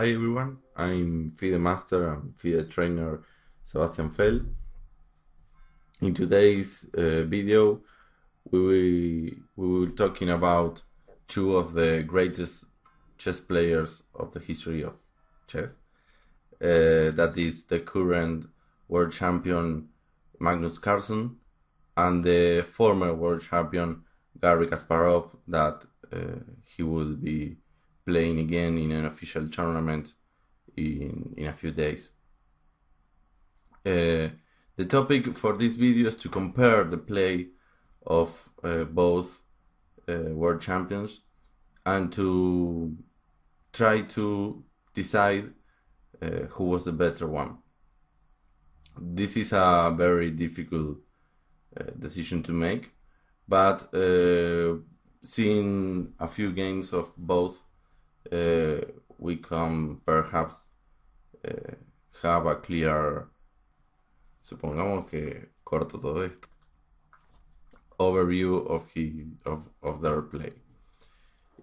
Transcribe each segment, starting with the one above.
Hi everyone, I'm FIDE Master and FIDE Trainer Sebastian. In today's video, we will talking about two of the greatest chess players of the history of chess. That is the current world champion Magnus Carlsen and the former world champion Garry Kasparov, that he will be playing again in an official tournament in a few days. The topic for this video is to compare the play of both world champions and to try to decide who was the better one. This is a very difficult decision to make, but seeing a few games of both, we can perhaps have a clear, supongamos que corto todo esto, overview of their play.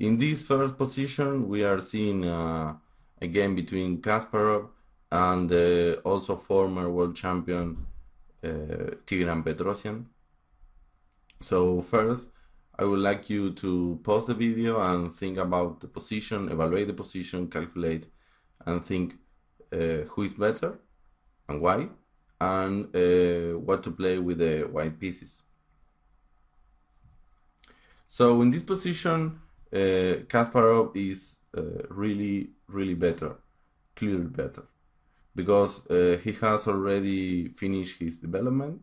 In this first position, we are seeing a game between Kasparov and also former world champion Tigran Petrosian. So first, I would like you to pause the video and think about the position, evaluate the position, calculate, and think who is better and why, and what to play with the white pieces. So in this position, Kasparov is really better, clearly better, because he has already finished his development.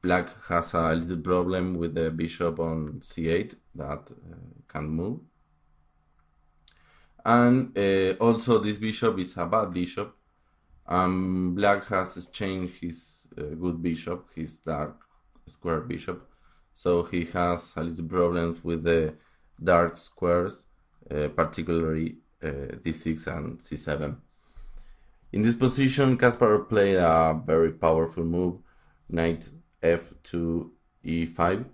Black has a little problem with the bishop on c8 that can't move, and also this bishop is a bad bishop, and Black has exchanged his good bishop, his dark square bishop, so he has a little problems with the dark squares, particularly d6 and c7. In this position, Kasparov played a very powerful move, knight f2 e5.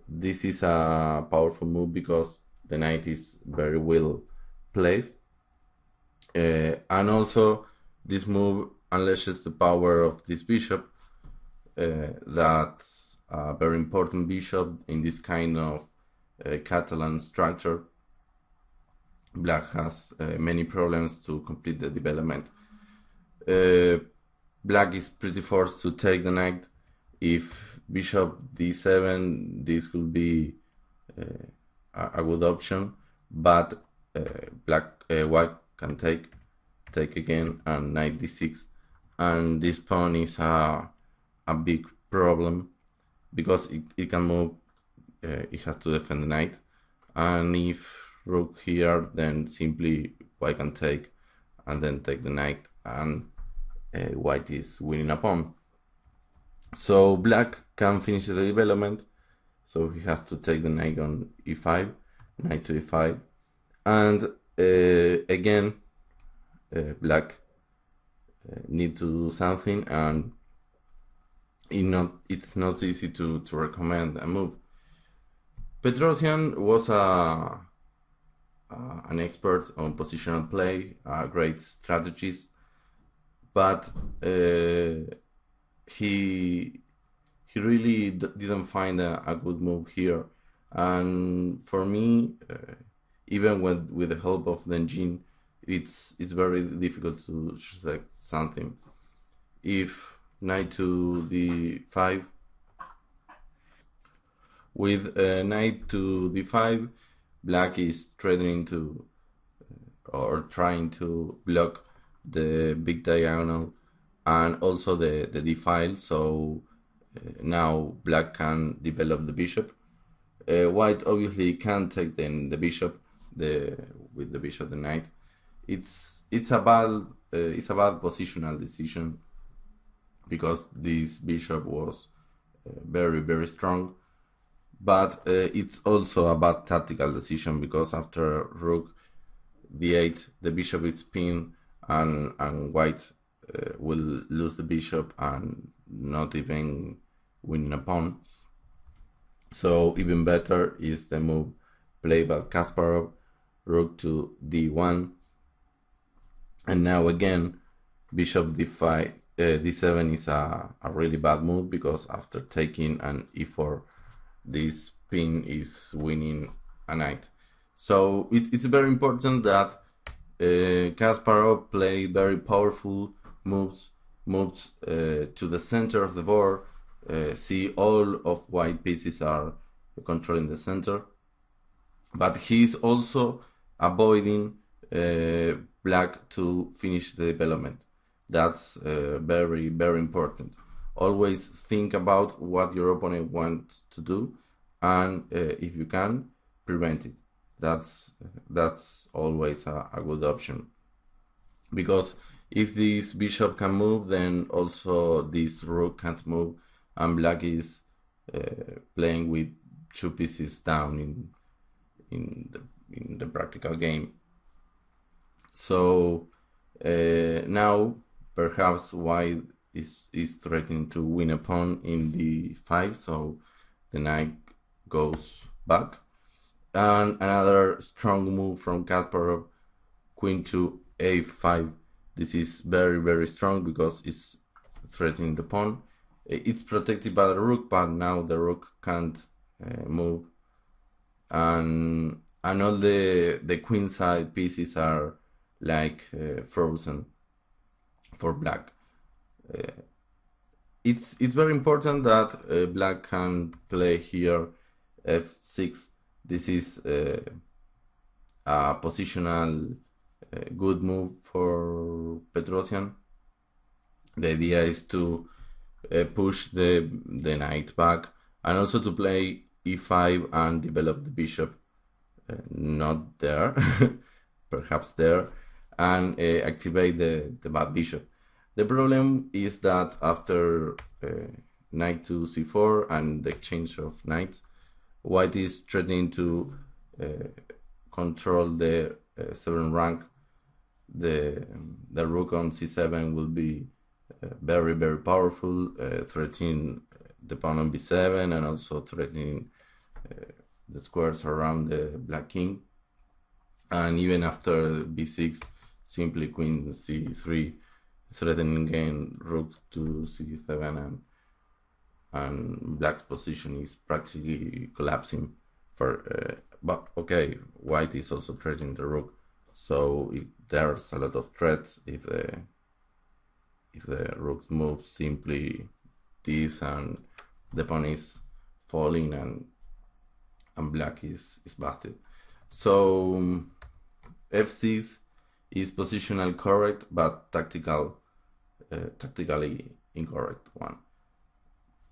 This is a powerful move because the knight is very well placed, and also this move unleashes the power of this bishop, that's a very important bishop in this kind of Catalan structure. Black has many problems to complete the development. Black is pretty forced to take the knight. If bishop d7, this could be a good option, but white can take again, and knight d6, and this pawn is a big problem because it can move. It has to defend the knight, and if rook here, then simply white can take and then take the knight, and white is winning a pawn. So Black can finish the development, so he has to take the knight on e5, knight to e5, and again Black need to do something, and it's not easy to recommend a move. Petrosian was an expert on positional play, a great strategist, but he really didn't find a good move here, and for me, even with the help of the engine, it's very difficult to select something. If knight to d5, with knight to d5, Black is threatening to or trying to block the big diagonal and also the d file, so now Black can develop the bishop. White obviously can't take the bishop with the bishop the knight. It's a bad positional decision because this bishop was very strong, but it's also a bad tactical decision because after rook d8, the bishop is pinned, and white will lose the bishop and not even winning a pawn. So even better is the move played by Kasparov, rook to d1, And now again, bishop d5, d7 is a really bad move, because after taking an e4, this pin is winning a knight. So it's very important that Kasparov play very powerful moves to the center of the board. See, all of white pieces are controlling the center, but he's also avoiding black to finish the development. That's very, very important. Always think about what your opponent wants to do, and if you can, prevent it. That's always a good option, because if this bishop can move, then also this rook can't move, and black is playing with two pieces down in the practical game. So now perhaps white is threatening to win a pawn in d5, so the knight goes back. And another strong move from Kasparov, queen to a5. This is very, very strong, because it's threatening the pawn. It's protected by the rook, but now the rook can't move, and all the queen side pieces are like frozen for black. It's very important that black can play here f6. This is a positional good move for Petrosian. The idea is to push the knight back, and also to play e5 and develop the bishop, not there, perhaps there, and activate the bad bishop. The problem is that after knight to c4 and the exchange of knights, white is threatening to control the 7th rank. The rook on c7 will be very, very powerful, threatening the pawn on b7, and also threatening the squares around the black king. And even after b6, simply queen c3, threatening again rook to c7, and black's position is practically collapsing. But okay, white is also threatening the rook, so there's a lot of threats if the rook moves simply this, and the pawn is falling, and black is busted. So f6 is positional correct, but tactically incorrect one.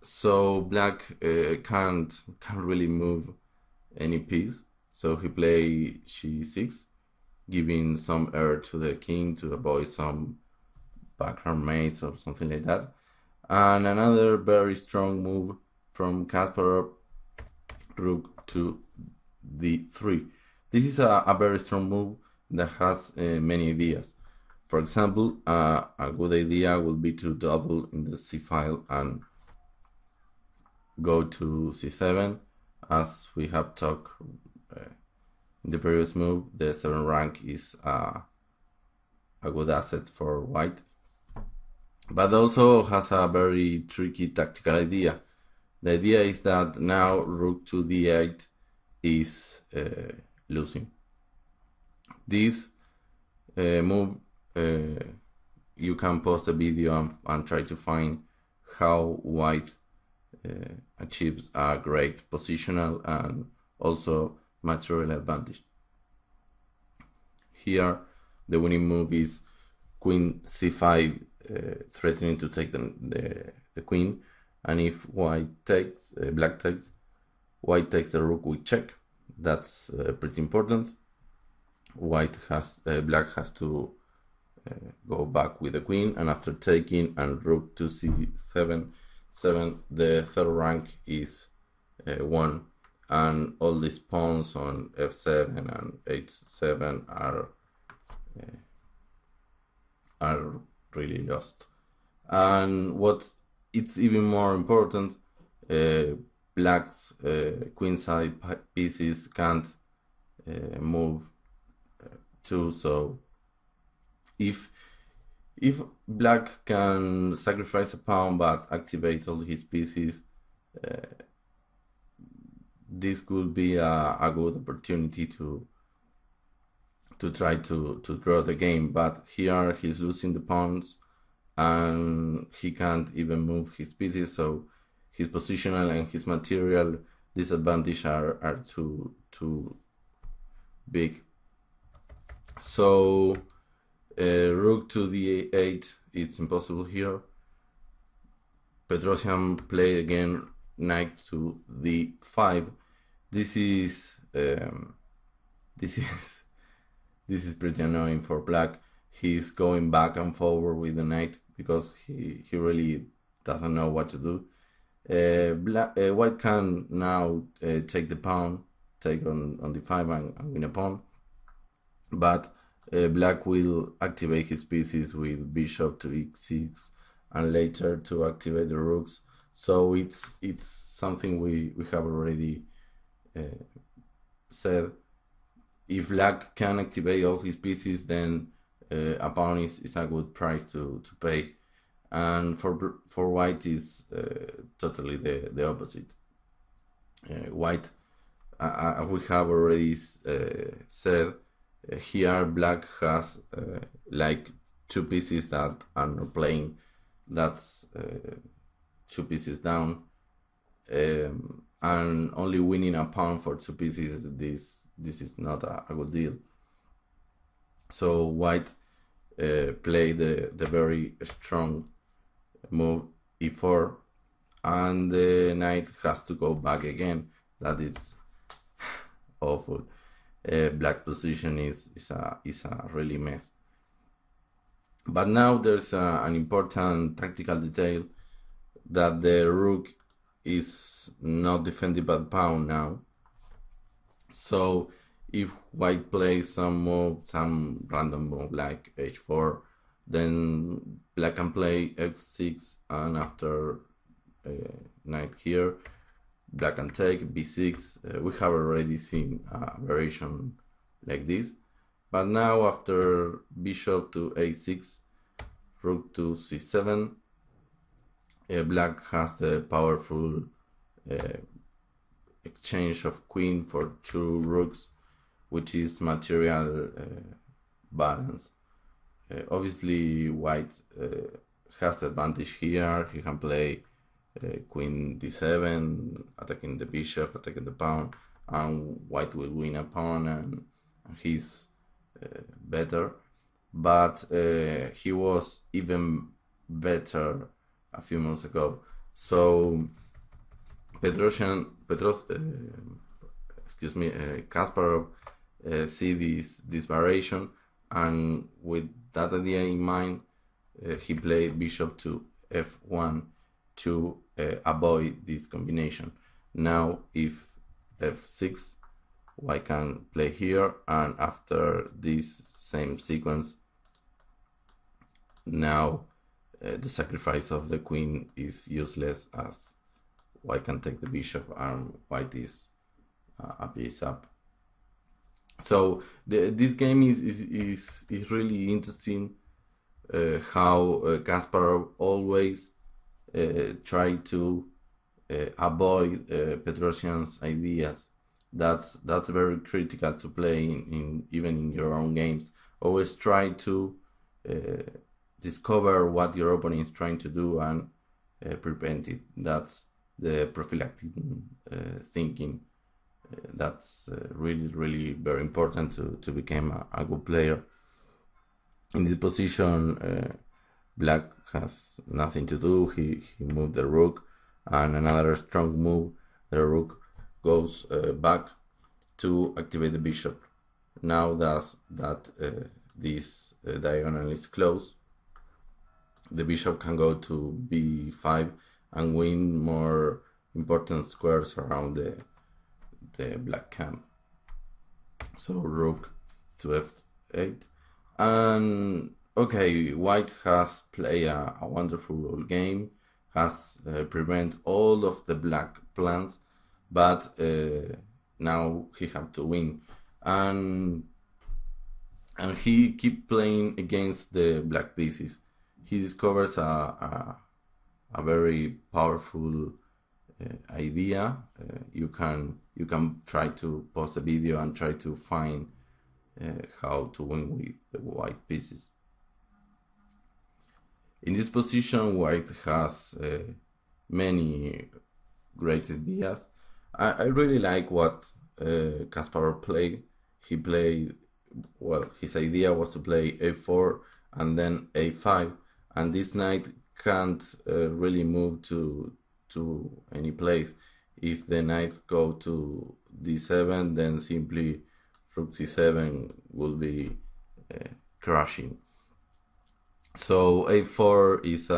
So black can't really move any piece, so he play g6, giving some air to the king to avoid some background mates or something like that. And another very strong move from Kasparov, rook to d3. This is a very strong move that has many ideas. For example, a good idea would be to double in the c file and go to c7. As we have talked in the previous move, the 7th rank is a good asset for white, but also has a very tricky tactical idea. The idea is that now rook to d8 is losing. This move, you can pause the video and try to find how white achieves a great positional and also material advantage. Here the winning move is queen c5, threatening to take the queen, and if white takes, black takes, white takes the rook with check. That's pretty important. Black has to go back with the queen, and after taking and rook to c7, the 3rd rank is 1, and all these pawns on f7 and h7 are really lost. And what it's even more important, black's queenside pieces can't move too, so If if black can sacrifice a pawn but activate all his pieces, this could be a good opportunity to try to draw the game. But here he's losing the pawns and he can't even move his pieces, so his positional and his material disadvantage are too big. So rook to d8, it's impossible here. Petrosian play again knight to d5. This is pretty annoying for black. He's going back and forward with the knight because he really doesn't know what to do. White can now take the pawn, take on d5 and win a pawn, but black will activate his pieces with bishop to e6 and later to activate the rooks. So it's something we have already said. If black can activate all his pieces, then a pawn is a good price to pay, and for white is totally the opposite. White, we have already said, here black has like two pieces that are not playing. That's 2 pieces down, and only winning a pawn for 2 pieces. This is not a good deal. So white played the very strong move e4, and the knight has to go back again. That is awful. Black's position is a really mess. But now there's an important tactical detail, that the rook is not defended by the pawn now. So if white plays some random move like h4, then black can play f6, and after knight here, black can take b6. We have already seen a variation like this, but now after bishop to a6, rook to c7, black has the powerful exchange of queen for 2 rooks, which is material balance. Obviously white has the advantage here. He can play queen d7, attacking the bishop, attacking the pawn, and white will win a pawn, and he's better. But he was even better a few months ago. So Kasparov see this variation, and with that idea in mind, he played bishop to f1 to avoid this combination. Now if f6, white can play here, and after this same sequence, now the sacrifice of the queen is useless, as white can take the bishop and white is a piece up. So this game is really interesting. How Kasparov always try to avoid Petrosian's ideas. That's very critical to play in even in your own games. Always try to discover what your opponent is trying to do and prevent it. That's the prophylactic thinking. That's really very important to become a good player. In this position, black has nothing to do. He moved the rook, and another strong move, the rook goes back to activate the bishop. Now that this diagonal is closed, the bishop can go to b5 and win more important squares around the black camp. So rook to f8, and okay, white has played a wonderful game, has prevent all of the black plans, but now he have to win. And and he keep playing against the black pieces. He discovers a very powerful idea. You can try to pause the video and try to find how to win with the white pieces. In this position, white has many great ideas. I really like what Kasparov played. He played, well, his idea was to play a4 and then a5, and this knight can't really move to any place. If the knight go to d7, then simply rook c7 will be crashing. So a4 is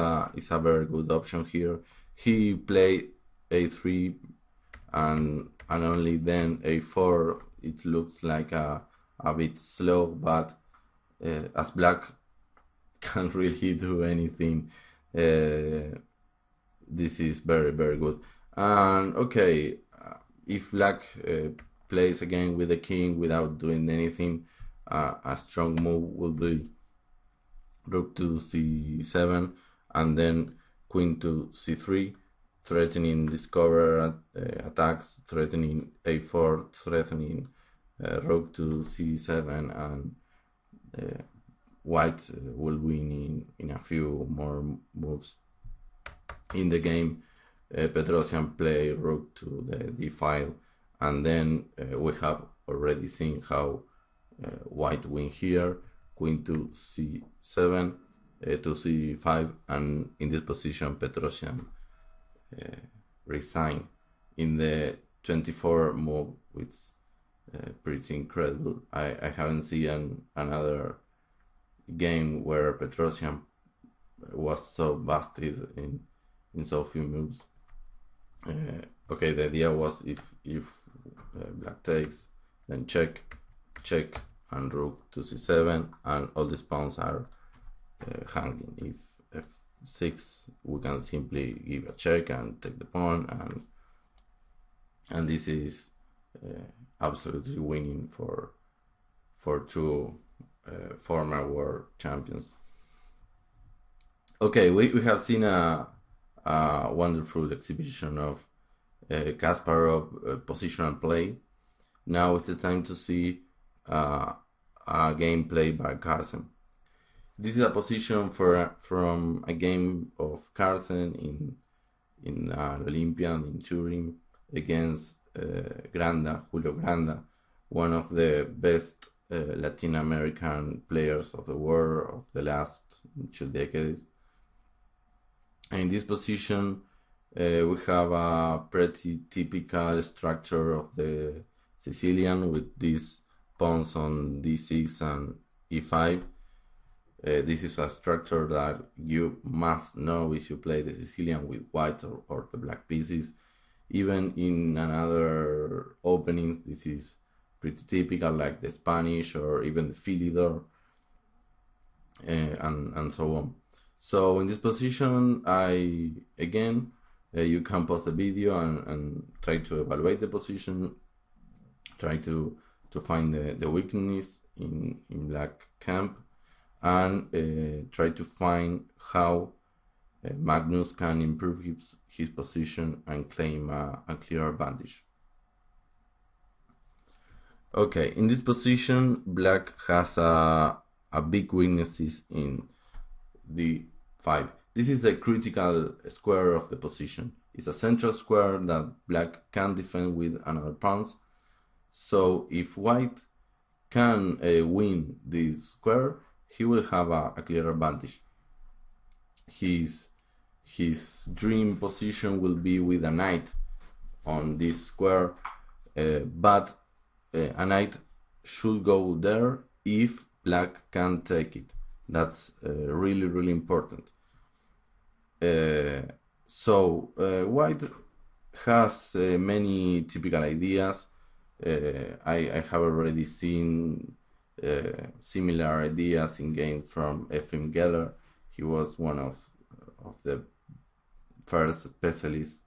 a very good option here. He played a3 and only then a4. It looks like a bit slow, but as black can't really do anything, this is very good. And okay, if black plays again with the king without doing anything, a strong move will be rook to c7 and then queen to c3, threatening discover attacks, threatening a4, threatening rook to c7, and white will win in a few more moves. In the game, Petrosian play rook to the d file, and then we have already seen how white win here, queen to c7, to c5, and in this position Petrosian resign in the 24 move, which is pretty incredible. I haven't seen another game where Petrosian was so busted in so few moves. Okay, the idea was if black takes, then check, and rook to c7, and all these pawns are hanging. If f6, we can simply give a check and take the pawn, and this is absolutely winning for two former world champions. Okay, we have seen a wonderful exhibition of Kasparov positional play. Now it's the time to see a gameplay by Carlsen. This is a position from a game of Carlsen in Olympian in Turin against Julio Granda, one of the best Latin American players of the world of the last 2 decades. In this position, we have a pretty typical structure of the Sicilian with these pawns on d6 and e5. This is a structure that you must know if you play the Sicilian with white or the black pieces. Even in another openings, this is pretty typical, like the Spanish or even the Philidor, and so on. So in this position, you can pause the video and try to evaluate the position, try to find the weakness in black camp, and try to find how Magnus can improve his position and claim a clear advantage. Okay, in this position, black has a big weaknesses in d5. This is a critical square of the position. It's a central square that black can defend with another pawns. So if white can win this square, he will have a clear advantage. His dream position will be with a knight on this square, but a knight should go there if black can take it. That's really important. White has many typical ideas. I have already seen similar ideas in games from Efim Geller. He was one of the first specialists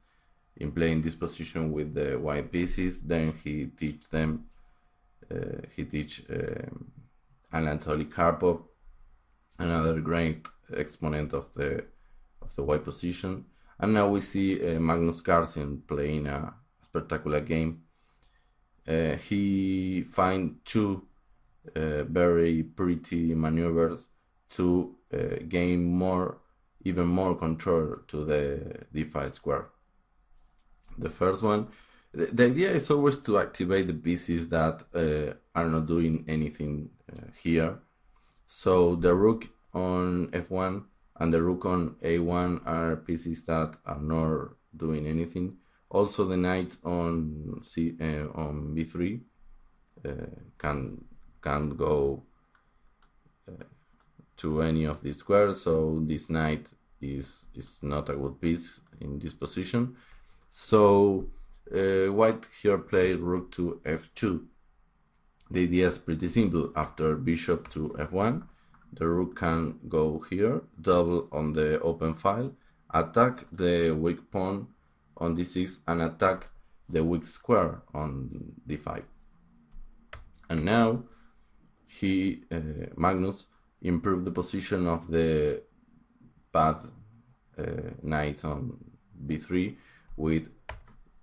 in playing this position with the white pieces. Then he teach Anatoly Karpov, another great exponent of the white position. And now we see Magnus Carlsen playing a spectacular game. He find two very pretty maneuvers to gain even more control to the d5 square. The first one, the idea is always to activate the pieces that are not doing anything here. So the rook on f1 and the rook on a1 are pieces that are not doing anything. Also the knight on on b3 can go to any of these squares, so this knight is not a good piece in this position. So white here played rook to f2. The idea is pretty simple. After bishop to f1, the rook can go here, double on the open file, attack the weak pawn on d6 and attack the weak square on d5. And now Magnus improved the position of the bad knight on b3 with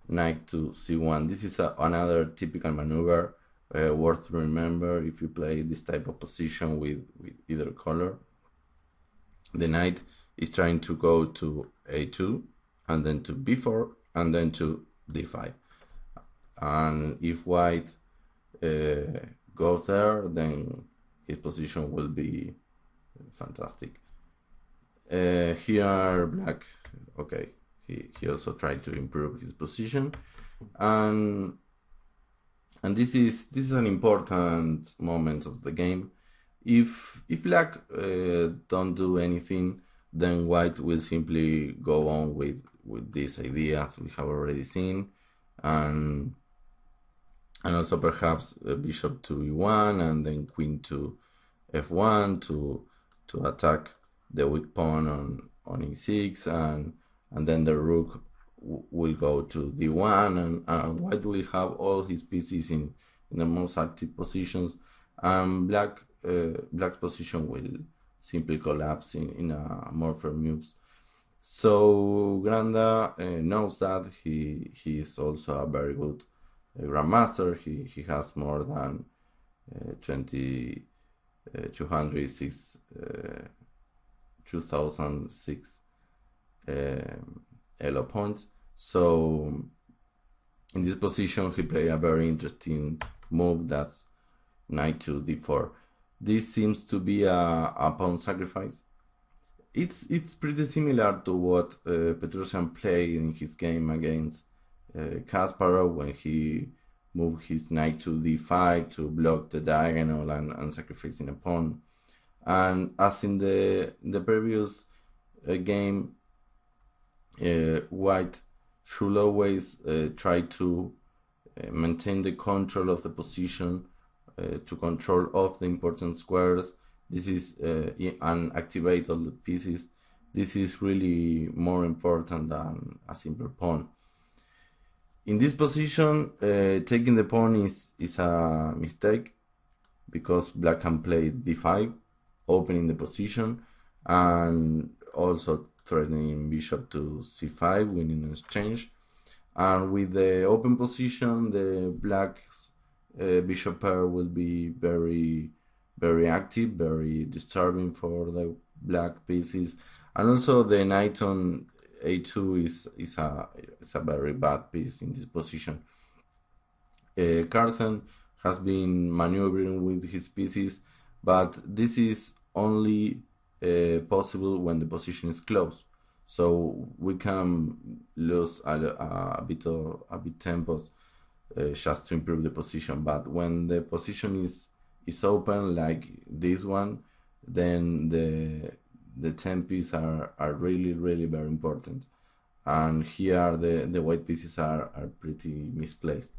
knight to c1. This is another typical maneuver worth to remember if you play this type of position with either color. The knight is trying to go to a2 and then to b4 and then to d5. And if white goes there, then his position will be fantastic. Here black, okay, he also tried to improve his position, and this is an important moment of the game. If black don't do anything, then white will simply go on with these ideas we have already seen, and also perhaps bishop to e1 and then queen to f1 to attack the weak pawn on e6, and then the rook will go to d1, and white will have all his pieces in the most active positions, and black's position will simply collapse in a more firm moves. So Granda knows that he is also a very good grandmaster. He has more than 2006 elo points. So in this position he played a very interesting move, that's knight to d4. This seems to be a pawn sacrifice. It's pretty similar to what Petrosian played in his game against Kasparov, when he moved his knight to d5 to block the diagonal and sacrificing a pawn. And as in the previous game, white should always try to maintain the control of the position, to control off the important squares. This is and activate all the pieces. This is really more important than a simple pawn. In this position, taking the pawn is a mistake, because black can play d5, opening the position, and also threatening bishop to c5, winning an exchange. And with the open position, the black's bishop pair will be very, very active, very disturbing for the black pieces. And also the knight on a2 is a very bad piece in this position. Carlsen has been maneuvering with his pieces, but this is only possible when the position is close. So we can lose a bit tempo just to improve the position. But when the position is open, like this one, then the tempos are really, really very important. And here the white pieces are pretty misplaced.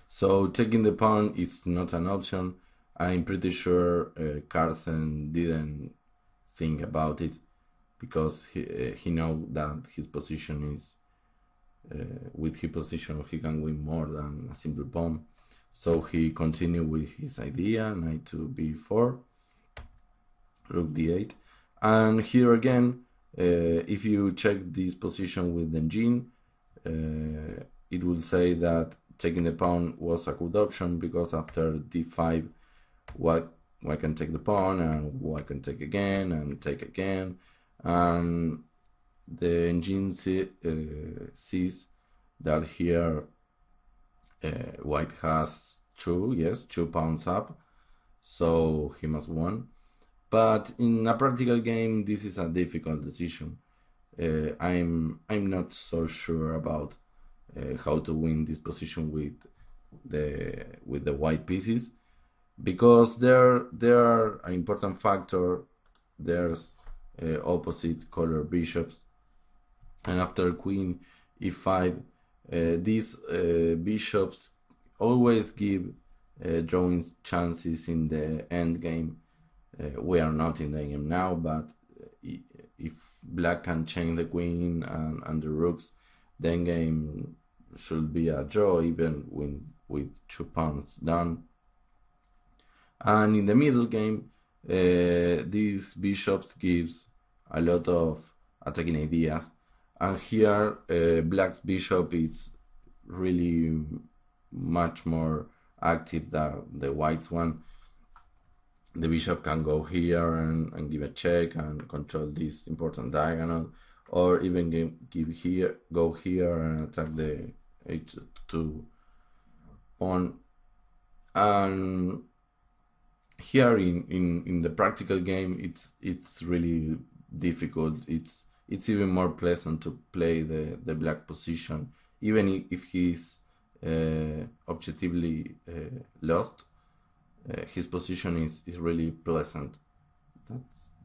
So taking the pawn is not an option. I'm pretty sure Carlsen didn't think about it, because he knows that his position is with his position he can win more than a simple pawn. So he continued with his idea, knight to b4, rook d8, and here again, if you check this position with the engine, it will say that taking the pawn was a good option, because after d5, white can take the pawn, and white can take again, and take again, and the engine sees that here white has two pawns up, so he must win. But in a practical game, this is a difficult decision. I'm not so sure about how to win this position with the white pieces, because there are an important factor. There's opposite color bishops, and after queen e5, these bishops always give drawing chances in the end game. We are not in the game now, but if black can chain the queen and the rooks, the end game should be a draw, even with 2 pawns down. And in the middle game, these bishops gives a lot of attacking ideas, and here black's bishop is really much more active than the white's one. The bishop can go here and give a check and control this important diagonal, or even go here and attack the h2 pawn. And here in the practical game, it's really difficult. It's even more pleasant to play the black position, even if he's objectively lost. His position is really pleasant.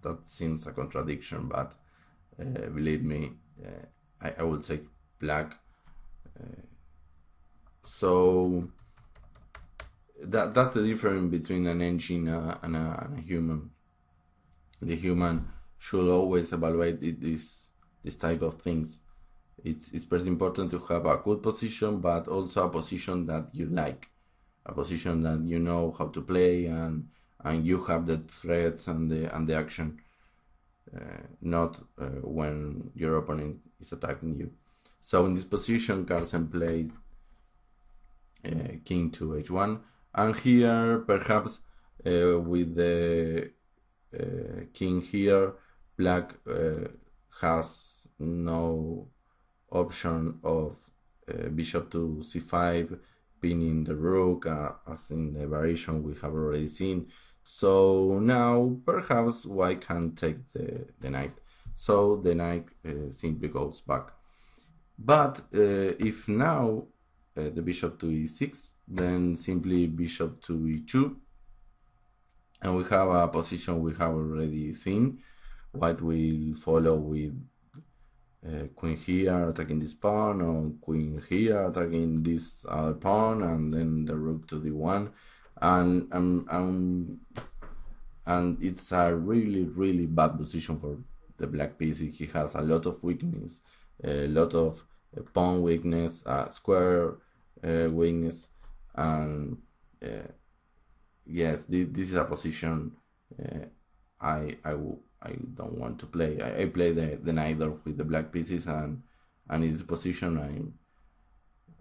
That seems a contradiction, but believe me, I will take black. So that's the difference between an engine and a human. The human should always evaluate this type of things. It's pretty important to have a good position, but also a position that you like, a position that you know how to play, and you have the threats and the action, not when your opponent is attacking you. So in this position, Carlsen played king to h1, and here perhaps with the king here, black has no option of bishop to c5, pinning the rook, as in the variation we have already seen. So now perhaps white can take the knight. So the knight simply goes back. But if now the bishop to e6, then simply bishop to e2, and we have a position we have already seen. White will follow with queen here attacking this pawn, or queen here attacking this other pawn, and then the rook to d1, and it's a really bad position for the black piece. He has a lot of weakness, a lot of pawn weakness, square weakness, and yes, this is a position I don't want to play. I play the knight off with the black pieces, and in this position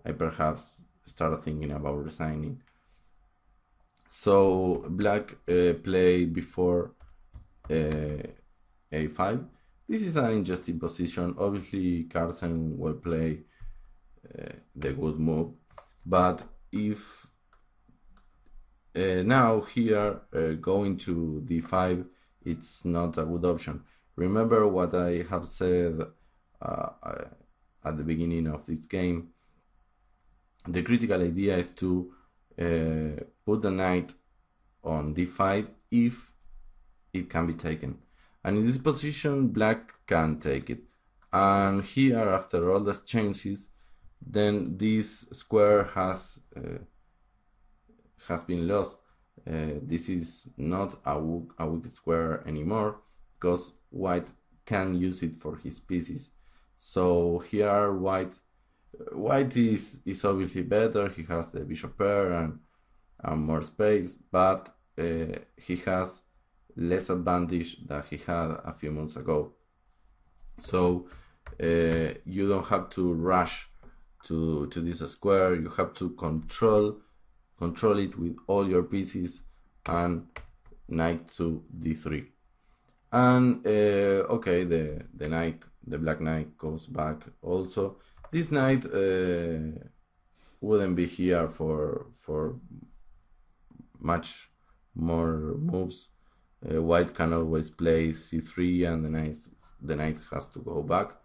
I perhaps start thinking about resigning. So black played before a5. This is an interesting position. Obviously Carlsen will play the good move, but if now here going to d5, it's not a good option. Remember what I have said at the beginning of this game. The critical idea is to put the knight on d5 if it can be taken, and in this position black can take it, and here after all the changes, then this square has been lost. This is not a weak square anymore, because white can use it for his pieces. So here white is obviously better. He has the bishop pair, and more space, but he has less advantage than he had a few months ago. So you don't have to rush to this square. You have to control it with all your pieces, and knight to d3. And okay, the black knight goes back also. This knight wouldn't be here for much more moves. White can always play c3, and the knight has to go back.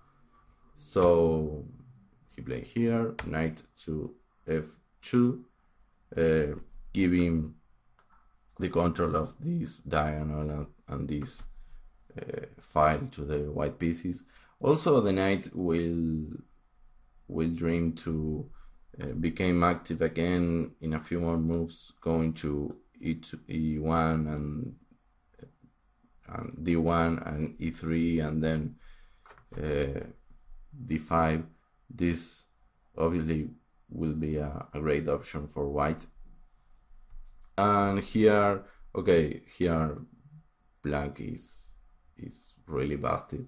So he played here, knight to f2, giving the control of this diagonal and this file to the white pieces. Also, the knight will dream to become active again in a few more moves, going to e1 and d1 and e3, and then d5. This obviously will be a great option for white. And here, okay, here black is really busted.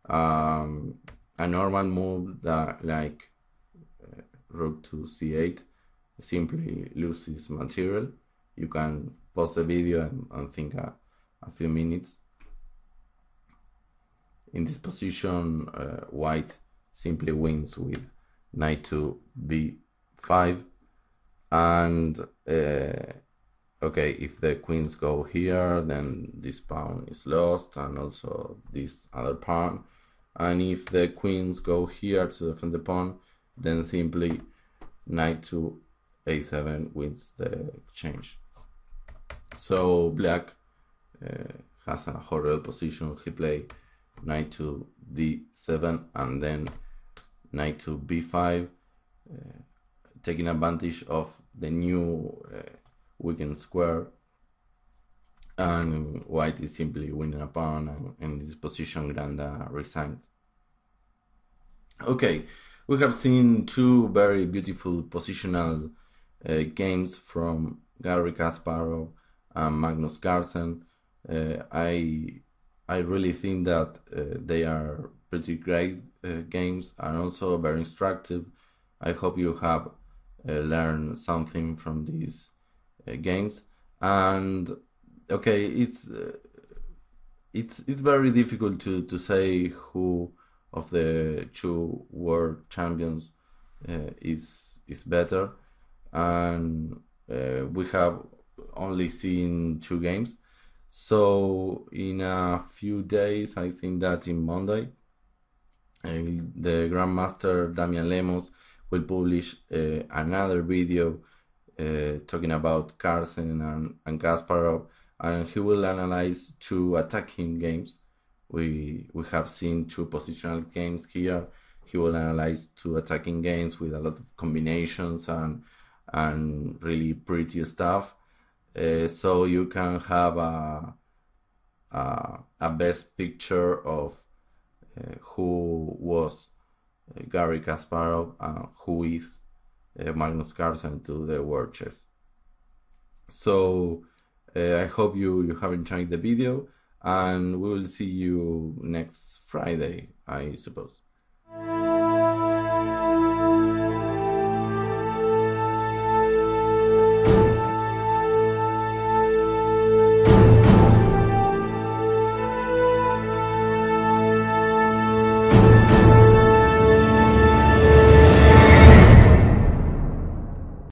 A normal move that like rook to c8 simply loses material. You can pause the video and think a few minutes. In this position, white simply wins with knight to b5, and okay, if the queens go here, then this pawn is lost, and also this other pawn. And if the queens go here to defend the pawn, then simply knight to a7 wins the exchange. So black has a horrible position. He played knight to d7 and then knight to b5, taking advantage of the new weakened square, and white is simply winning a pawn, and in this position Granda resigned. Okay, we have seen two very beautiful positional games from Garry Kasparov and Magnus Carlsen. I really think that they are pretty great games, and also very instructive. I hope you have learned something from these games. And okay, it's very difficult to say who of the two world champions is better, and we have only seen two games. So in a few days, I think that in Monday, the Grandmaster Damian Lemos will publish another video talking about Carlsen and Kasparov, and he will analyze two attacking games. We have seen two positional games here. He will analyze two attacking games with a lot of combinations and really pretty stuff. So you can have a best picture of who was Garry Kasparov and who is Magnus Carlsen to the world chess. So I hope you have enjoyed the video, and we will see you next Friday, I suppose.